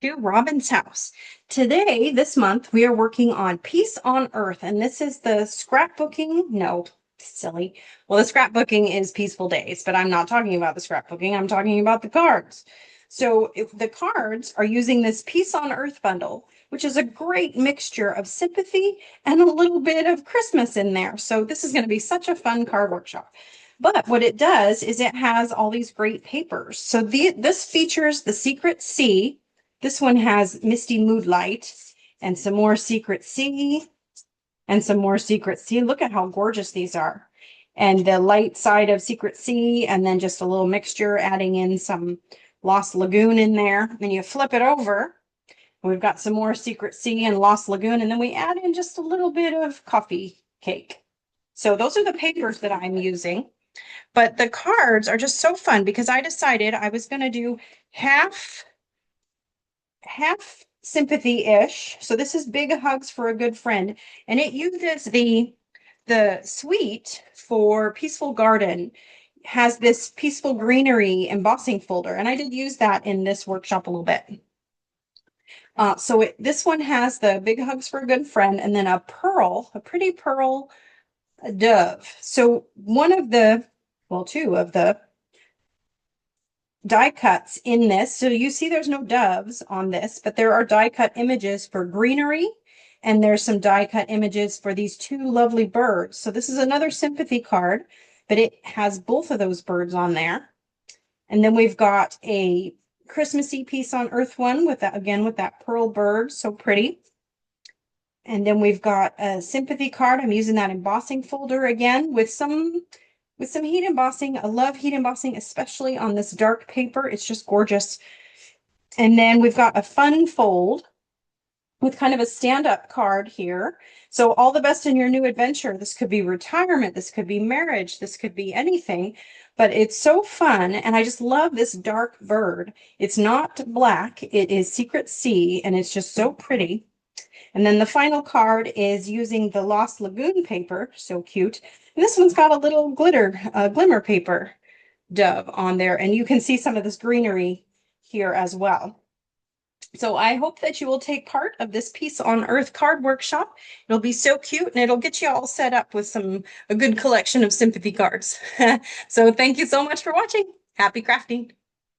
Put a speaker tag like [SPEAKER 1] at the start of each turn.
[SPEAKER 1] To Robin's house. Today, this month, we are working on Peace on Earth, and this is the scrapbooking. No, silly. Well, the scrapbooking is Peaceful Days, but I'm not talking about the scrapbooking. I'm talking about the cards. So, if the cards are using this Peace on Earth bundle, which is a great mixture of sympathy and a little bit of Christmas in there. So, this is going to be such a fun card workshop. But what it does is it has all these great papers. So, this features the Secret Sea. This one has Misty Moonlight and some more Secret Sea and some more Secret Sea. Look at how gorgeous these are. And the light side of Secret Sea, and then just a little mixture, adding in some Lost Lagoon in there. Then you flip it over. We've got some more Secret Sea and Lost Lagoon, and then we add in just a little bit of coffee cake. So those are the papers that I'm using. But the cards are just so fun because I decided I was going to do half sympathy-ish. So this is Big Hugs for a Good Friend, and it uses the suite for Peaceful Garden, has this Peaceful Greenery embossing folder, and I did use that in this workshop a little bit. This one has the Big Hugs for a Good Friend, and then a pretty pearl dove. So two of the die cuts in this. So you see there's no doves on this, but there are die cut images for greenery, and there's some die cut images for these two lovely birds. So this is another sympathy card, but it has both of those birds on there. And then we've got a Christmassy Peace on Earth one with that, again, with that pearl bird, so pretty. And then we've got a sympathy card. I'm using that embossing folder again with some heat embossing. I love heat embossing, especially on this dark paper. It's just gorgeous. And then we've got a fun fold with kind of a stand-up card here. So all the best in your new adventure. This could be retirement. This could be marriage. This could be anything. But it's so fun. And I just love this dark bird. It's not black. It is Secret Sea. And it's just so pretty. And then the final card is using the Lost Lagoon paper. So cute. And this one's got a little glimmer paper dove on there. And you can see some of this greenery here as well. So I hope that you will take part of this Peace on Earth card workshop. It'll be so cute, and it'll get you all set up with a good collection of sympathy cards. So thank you so much for watching. Happy crafting.